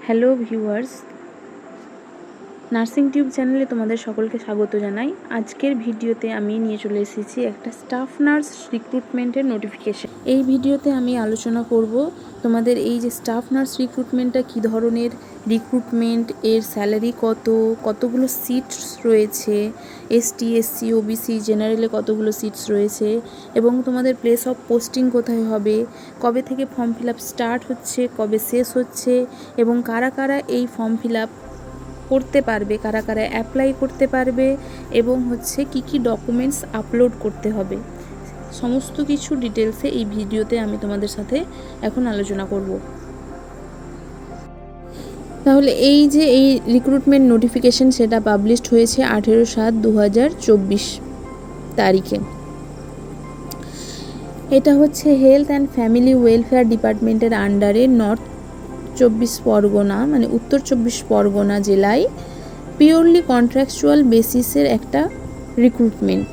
Hello viewers, nursing tube চ্যানেলে তোমাদের সকলকে স্বাগত জানাই। আজকের ভিডিওতে আমি নিয়ে চলে এসেছি একটা স্টাফ নার্স রিক্রুটমেন্টের নোটিফিকেশন। এই ভিডিওতে আমি আলোচনা করব তোমাদের এই যে স্টাফ নার্স রিক্রুটমেন্টটা কী ধরনের রিক্রুটমেন্ট, এর স্যালারি কতগুলো সিটস রয়েছে, এসটি এসসি ওবিসি জেনারেলে কতগুলো সিটস রয়েছে, এবং তোমাদের প্লেস অফ পোস্টিং কোথায় হবে, কবে থেকে ফর্ম ফিল আপ স্টার্ট হচ্ছে, কবে শেষ হচ্ছে, এবং কারা কারা এই ফর্ম ফিল আপ করতে পারবে, কারা কারা অ্যাপ্লাই করতে পারবে, এবং কি কি ডকুমেন্টস আপলোড করতে হবে, সমস্ত কিছু ডিটেলসে এই ভিডিওতে আমি তোমাদের সাথে এখন আলোচনা করব। তাহলে এই যে এই রিক্রুটমেন্ট নোটিফিকেশন সেটা পাবলিশড হয়েছে 18/7/2024 তারিখে। এটা হচ্ছে হেলথ অ্যান্ড ফ্যামিলি ওয়েলফেয়ার ডিপার্টমেন্টের আন্ডারে নর্থ 24 পরগনা মানে উত্তর 24 পরগনা জেলায় পিওরলি কন্ট্রাকচুয়াল বেসিসের একটা রিক্রুটমেন্ট।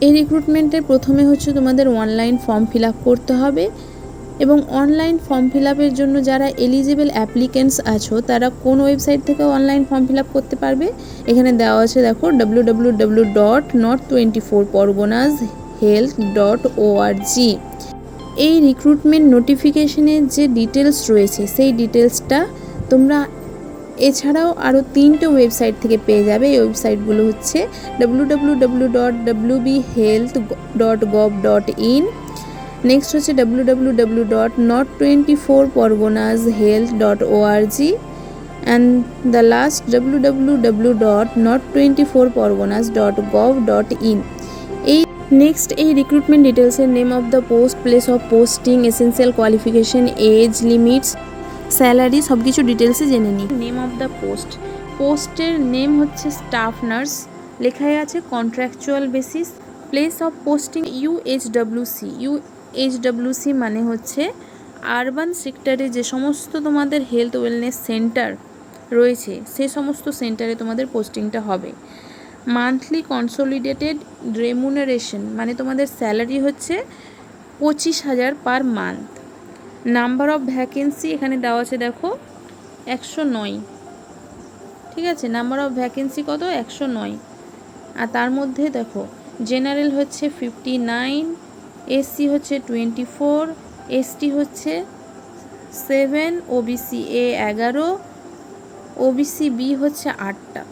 এই রিক্রুটমেন্টের প্রথমে তোমাদের অনলাইন ফর্ম ফিল আপ করতে হবে, এবং অনলাইন ফর্ম ফিল আপের জন্য যারা এলিজিবল অ্যাপ্লিকেন্টস আছো তারা কোন ওয়েবসাইট থেকে অনলাইন ফর্ম ফিল আপ করতে পারবে, এখানে দেওয়া আছে দেখো www.north24porganas.health.org। এই রিক্রুটমেন্ট নোটিফিকেশনের যে ডিটেলস রয়েছে সেই ডিটেলসটা তোমরা এছাড়াও আরও 3টে ওয়েবসাইট থেকে পেয়ে যাবে। এই ওয়েবসাইটগুলো হচ্ছে www.wbhealth.gov.in, নেক্সট হচ্ছে www.north24porganashealth.org, and the last www.north24porganas.gov.in। Next এই রিক্রুটমেন্ট ডিটেলসের name of the post, place of posting, essential qualification, age limits, salary সব কিছু ডিটেলসে জেনে নিই। নেম অফ দ্য পোস্টের নেম হচ্ছে স্টাফ নার্স, লেখাই আছে contractual basis. Place of posting UHWC মানে হচ্ছে আরবান সেক্টরে যে সমস্ত তোমাদের হেলথ ওয়েলনেস সেন্টার রয়েছে সে সমস্ত সেন্টারে তোমাদের পোস্টিংটা হবে। মান্থলি কনসোলিডেটেড রেমুনারেশন মানে তোমাদের স্যালারি হচ্ছে 25,000 per month. Number of vacancy এখানে দেওয়া আছে দেখো 109, ঠিক আছে, নাম্বার অফ ভ্যাকেন্সি কত 109। আর তার মধ্যে দেখো জেনারেল হচ্ছে 59, এসসি হচ্ছে 24, এসটি হচ্ছে 7, ওবিসি এ 11, ওবিসি বি হচ্ছে 8টা।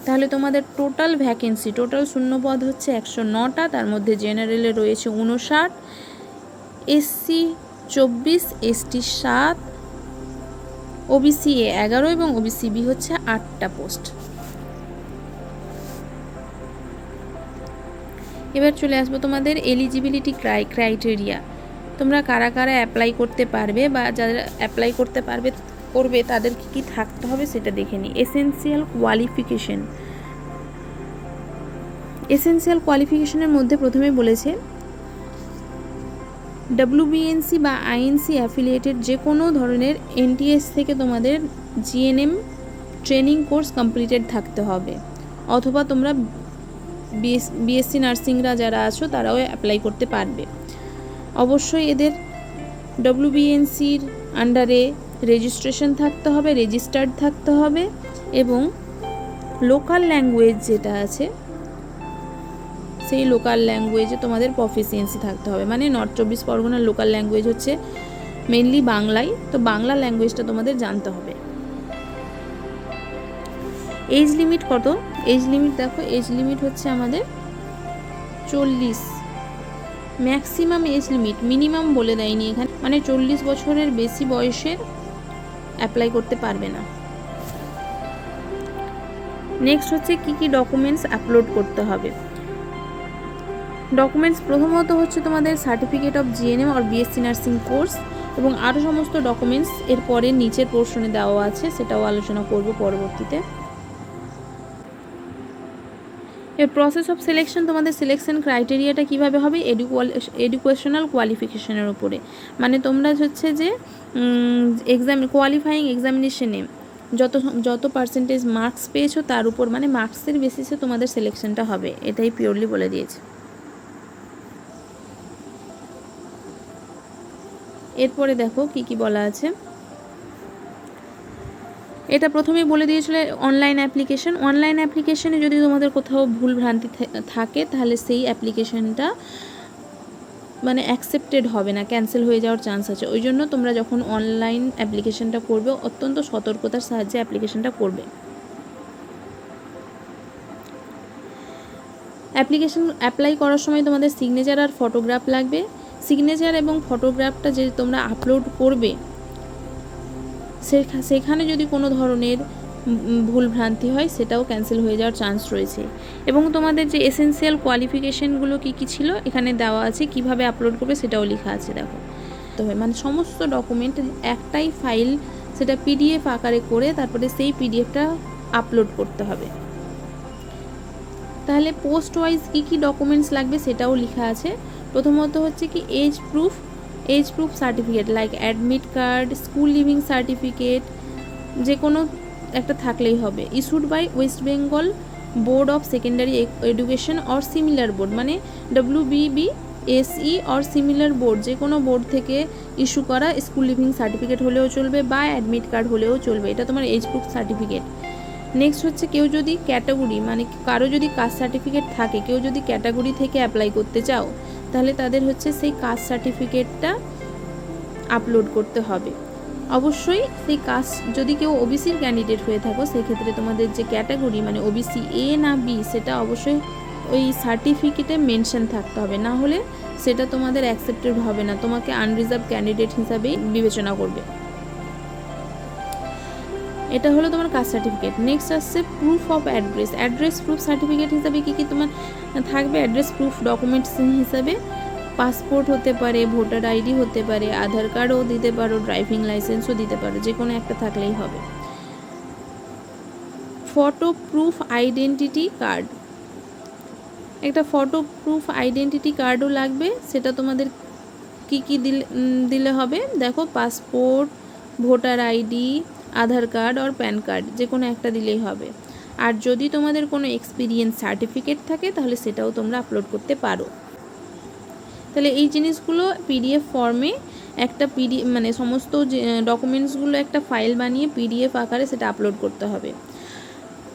তাহলে তোমাদের টোটাল ভ্যাকেন্সি, টোটাল শূন্যপদ হচ্ছে 109টা, তার মধ্যে জেনারেলে রয়েছে 59, এসসি 24, এসটি 7, ওবিসি এ 11 এবং ওবিসি বি হচ্ছে 8টা পোস্ট। এবার চলে আসবো তোমাদের এলিজিবিলিটি ক্রাইটেরিয়া। তোমরা কারা কারা অ্যাপ্লাই করতে পারবে বা যারা অ্যাপ্লাই করতে করবে তাদের কি থাকতে হবে সেটা দেখে নিই। এসেন্সিয়াল কোয়ালিফিকেশনের মধ্যে প্রথমে বলেছে ডব্লিউবিএনসি বা আইএনসি অ্যাফিলিয়েটেড যে কোনো ধরনের এনটিএস থেকে তোমাদের জিএনএম ট্রেনিং কোর্স কমপ্লিটেড থাকতে হবে, অথবা তোমরা বিএসসি নার্সিংরা যারা আছো তারাও অ্যাপ্লাই করতে পারবে। অবশ্যই এদের ডব্লিউবিএনসির আন্ডারে রেজিস্ট্রেশন থাকতে হবে, রেজিস্টার্ড থাকতে হবে, এবং লোকাল ল্যাঙ্গুয়েজ যেটা আছে সেই লোকাল ল্যাঙ্গুয়েজে তোমাদের প্রফিসিয়েন্সি থাকতে হবে। মানে নর্থ 24 পরগনার লোকাল ল্যাঙ্গুয়েজ হচ্ছে মেনলি বাংলাই, তো বাংলা ল্যাঙ্গুয়েজটা তোমাদের জানতে হবে। এজ লিমিট কত? এজ লিমিট দেখো, এজ লিমিট হচ্ছে আমাদের 40। ম্যাক্সিমাম এজ লিমিট, মিনিমাম বলে দেয়নি এখানে, মানে 40 বছরের বেশি বয়সের অ্যাপ্লাই করতে পারবে না। নেক্সট হচ্ছে কি কি ডকুমেন্টস আপলোড করতে হবে। ডকুমেন্টস প্রথমত হচ্ছে তোমাদের সার্টিফিকেট অফ জিএনএম আর বিএসসি নার্সিং কোর্স, এবং আরও সমস্ত ডকুমেন্টস এরপরে নিচের পোর্শনে দেওয়া আছে, সেটাও আলোচনা করব পরবর্তীতে। এর প্রসেস অফ সিলেকশন, তোমাদের সিলেকশন ক্রাইটেরিয়াটা কীভাবে হবে, এডুকেশনাল কোয়ালিফিকেশনের উপরে। মানে তোমরা হচ্ছে যে কোয়ালিফাইং এক্সামিনেশনে যত পার্সেন্টেজ মার্কস পেয়েছো তার উপর, মানে মার্কসের বেসিসে তোমাদের সিলেকশনটা হবে, এটাই পিওরলি বলে দিয়েছে। এরপরে দেখো কি কি বলা আছে। এটা প্রথমেই বলে দিয়েছিল অনলাইন অ্যাপ্লিকেশন। অনলাইন অ্যাপ্লিকেশনে যদি তোমাদের কোথাও ভুল ভ্রান্তি থাকে তাহলে সেই অ্যাপ্লিকেশনটা মানে অ্যাকসেপ্টেড হবে না, ক্যান্সেল হয়ে যাওয়ার চান্স আছে। ওই জন্য তোমরা যখন অনলাইন অ্যাপ্লিকেশনটা করবে অত্যন্ত সতর্কতার সাহায্যে অ্যাপ্লিকেশনটা করবে। অ্যাপ্লিকেশন অ্যাপ্লাই করার সময় তোমাদের সিগনেচার আর ফটোগ্রাফ লাগবে। সিগনেচার এবং ফটোগ্রাফটা যে তোমরা আপলোড করবে সেখানে যদি কোনো ধরনের ভুল ভ্রান্তি হয় সেটাও ক্যান্সেল হয়ে যাওয়ার চান্স রয়েছে। এবং তোমাদের যে এসেনশিয়াল কোয়ালিফিকেশানগুলো কী কী ছিল এখানে দেওয়া আছে, কিভাবে আপলোড করবে সেটাও লেখা আছে। দেখো তো মানে সমস্ত ডকুমেন্ট একটাই ফাইল, সেটা পিডিএফ আকারে করে তারপরে সেই পিডিএফটা আপলোড করতে হবে। তাহলে পোস্ট ওয়াইজ কী কী ডকুমেন্টস লাগবে সেটাও লেখা আছে। প্রথমত হচ্ছে কি age proof certificate like admit card, school leaving certificate, যে কোনো একটা থাকলেই হবে। Issued by West Bengal board of secondary education or similar board, মানে WBBSE অর সিমিলার বোর্ড, যে কোনো বোর্ড থেকে ইস্যু করা স্কুল লিভিং সার্টিফিকেট হলেও চলবে বা অ্যাডমিট কার্ড হলেও চলবে। এটা তোমার এজ প্রুফ সার্টিফিকেট। নেক্সট হচ্ছে কেউ যদি ক্যাটাগরি মানে কারো যদি কাস্ট সার্টিফিকেট থাকে, কেউ যদি ক্যাটাগরি থেকে অ্যাপ্লাই করতে চাও তাহলে তাদের হচ্ছে সেই কাস্ট সার্টিফিকেটটা আপলোড করতে হবে। অবশ্যই সেই কাস্ট যদি কেউ ওবিসির ক্যান্ডিডেট হয়ে থাকো সেক্ষেত্রে তোমাদের যে ক্যাটাগরি মানে ওবিসি এ না বি সেটা অবশ্যই ওই সার্টিফিকেটে মেনশন থাকতে হবে, না হলে সেটা তোমাদের অ্যাকসেপ্টেড হবে না, তোমাকে আনরিজার্ভ ক্যান্ডিডেট হিসাবেই বিবেচনা করবে। এটা হলো তোমার কাস্ট সার্টিফিকেট। নেক্সট আসছে proof of address proof certificate হিসাবে কী কী তোমার থাকবে? অ্যাড্রেস প্রুফ ডকুমেন্টস হিসাবে পাসপোর্ট হতে পারে, ভোটার আইডি হতে পারে, আধার কার্ডও দিতে পারো, ড্রাইভিং লাইসেন্সও দিতে পারো, যে কোনো একটা থাকলেই হবে। ফটো প্রুফ আইডেন্টিটি কার্ড, একটা ফটো প্রুফ আইডেন্টিটি কার্ডও লাগবে। সেটা তোমাদের কী কী দিলে হবে? দেখো পাসপোর্ট, ভোটার আইডি, আধার কার্ড আর প্যান কার্ড, যে কোনো একটা দিলেই হবে। আর যদি তোমাদের কোনো এক্সপিরিয়েন্স সার্টিফিকেট থাকে তাহলে সেটাও তোমরা আপলোড করতে পারো। তাহলে এই জিনিসগুলো পিডিএফ ফর্মে একটা মানে সমস্ত ডকুমেন্টসগুলো একটা ফাইল বানিয়ে পিডিএফ আকারে সেটা আপলোড করতে হবে।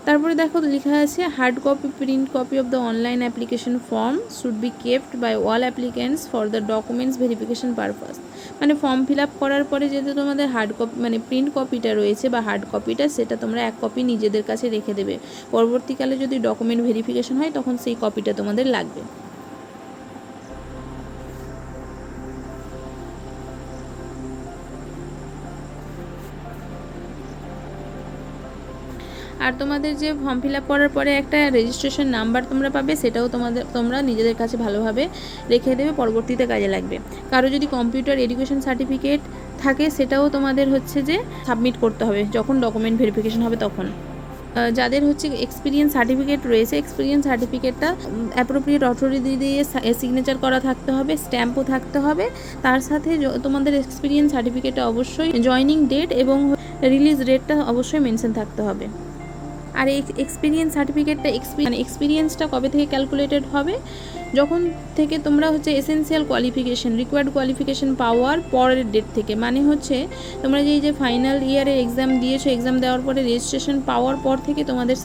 তারপরে দেখো লেখা আছে hard copy print copy of the online application form should be kept by all applicants for the documents verification purpose. মানে ফর্ম ফিল আপ করার পরে যেহেতু তোমাদের হার্ড কপি মানে প্রিন্ট কপিটা রয়েছে বা হার্ড কপিটা, সেটা তোমরা এক কপি নিজেদের কাছে রেখে দেবে। পরবর্তীকালে যদি ডকুমেন্ট ভেরিফিকেশন হয় তখন সেই কপিটা তোমাদের লাগবে। আর তোমাদের যে ফর্ম ফিল আপ করার পরে একটা রেজিস্ট্রেশন নাম্বার তোমরা পাবে, সেটাও তোমরা নিজেদের কাছে ভালোভাবে রেখে দেবে, পরবর্তীতে কাজে লাগবে। কারো যদি কম্পিউটার এডুকেশন সার্টিফিকেট থাকে সেটাও তোমাদের হচ্ছে যে সাবমিট করতে হবে যখন ডকুমেন্ট ভেরিফিকেশন হবে তখন। যাদের হচ্ছে এক্সপিরিয়েন্স সার্টিফিকেট রয়েছে, এক্সপিরিয়েন্স সার্টিফিকেটটা অ্যাপ্রোপ্রিয়েট অথরিটি দিয়ে সিগনেচার করা থাকতে হবে, স্ট্যাম্পও থাকতে হবে। তার সাথে তোমাদের এক্সপিরিয়েন্স সার্টিফিকেটে অবশ্যই জয়নিং ডেট এবং রিলিজ ডেটটা অবশ্যই মেনশন থাকতে হবে। আর এই এক্সপিরিয়েন্স সার্টিফিকেটটা এক্সপিরিয়েন্সটা কবে থেকে ক্যালকুলেটেড হবে? যখন থেকে তোমরা হচ্ছে এসেনশিয়াল কোয়ালিফিকেশান রিকোয়ার্ড কোয়ালিফিকেশান পাওয়ার পরের ডেট থেকে, মানে হচ্ছে তোমরা যে ফাইনাল ইয়ারে এক্সাম দিয়েছো, এক্সাম দেওয়ার পরে রেজিস্ট্রেশন পাওয়ার পর থেকে তোমাদের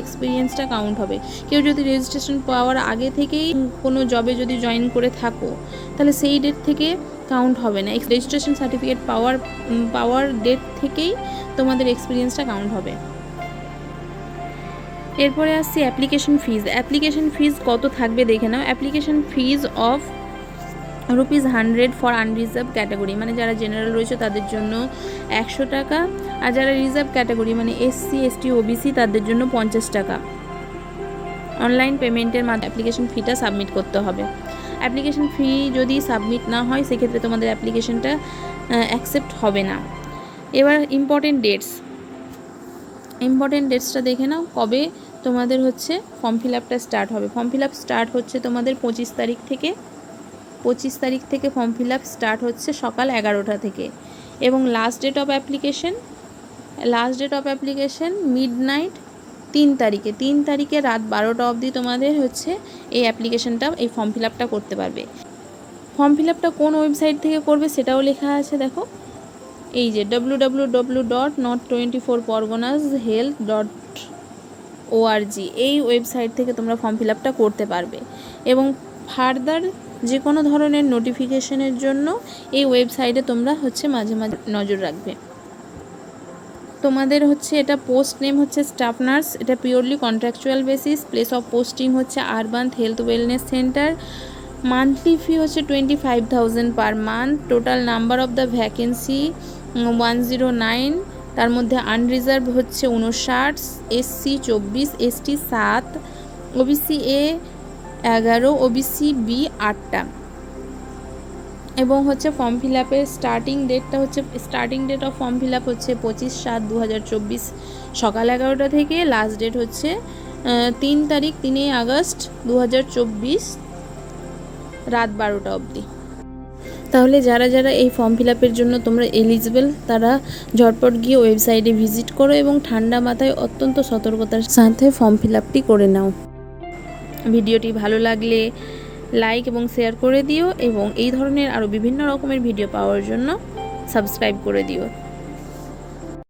এক্সপিরিয়েন্সটা কাউন্ট হবে। কেউ যদি রেজিস্ট্রেশন পাওয়ার আগে থেকেই কোনো জবে যদি জয়েন করে থাকো তাহলে সেই ডেট থেকে কাউন্ট হবে না, রেজিস্ট্রেশন সার্টিফিকেট পাওয়ার ডেট থেকেই তোমাদের এক্সপিরিয়েন্সটা কাউন্ট হবে। এরপরে আসছি অ্যাপ্লিকেশন ফিজ কত থাকবে দেখে নাও। Application fees of ₹100 for unreserved category, মানে যারা জেনারেল রয়েছে তাদের জন্য 100 টাকা, আর যারা রিজার্ভ ক্যাটাগরি মানে SC ST OBC তাদের জন্য 50 টাকা। অনলাইন পেমেন্টের মাধ্যমে অ্যাপ্লিকেশন ফিটা সাবমিট করতে হবে। অ্যাপ্লিকেশন ফি যদি সাবমিট না হয় সেক্ষেত্রে তোমাদের অ্যাপ্লিকেশনটা অ্যাকসেপ্ট হবে না। এবার ইম্পর্টেন্ট ডেটসটা দেখে নাও, কবে তোমাদের হচ্ছে ফর্ম ফিল আপটা স্টার্ট হবে। ফর্ম ফিল আপ স্টার্ট হচ্ছে তোমাদের 25 তারিখ থেকে ফর্ম ফিল আপ স্টার্ট হচ্ছে সকাল 11টা থেকে, এবং last date of application midnight 3 তারিখে রাত 12টা অবধি তোমাদের হচ্ছে এই ফর্ম ফিল আপটা করতে পারবে। ফর্ম ফিল আপটা কোন ওয়েবসাইট থেকে করবে সেটাও লেখা আছে, দেখো এই যে www.not24parganas.health.org এই ওয়েবসাইট থেকে তোমরা ফর্ম ফিল আপটা করতে পারবে। এবং ফার্দার যে কোনো ধরনের নোটিফিকেশনের জন্য এই ওয়েবসাইটে তোমরা হচ্ছে মাঝে মাঝে নজর রাখবে। তোমাদের হচ্ছে এটা পোস্ট নেম হচ্ছে স্টাফ নার্স, এটা purely contractual basis, place of posting হচ্ছে urban health wellness centre, monthly fee হচ্ছে 25,000 per month, total number of the vacancy 109, তার মধ্যে আনরিজার্ভ হচ্ছে 59, SC 24, ST 7, OBC A 11, OBC B 8টা। এবং হচ্ছে ফর্ম ফিল আপের starting date of form fill up হচ্ছে 25/7/2024 সকাল 11টা থেকে, লাস্ট ডেট হচ্ছে 3 আগস্ট 2024 রাত 12টা অবধি। তাহলে যারা যারা এই ফর্ম ফিল আপের জন্য তোমরা এলিজিবল তারা ঝটপট গিয়ে ওয়েবসাইটে ভিজিট করো এবং ঠান্ডা মাথায় অত্যন্ত সতর্কতার সাথে ফর্ম ফিল আপটি করে নাও। ভিডিওটি ভালো লাগলে লাইক এবং শেয়ার করে দিও এবং এই ধরনের আরও বিভিন্ন রকমের ভিডিও পাওয়ার জন্য সাবস্ক্রাইব করে দিও।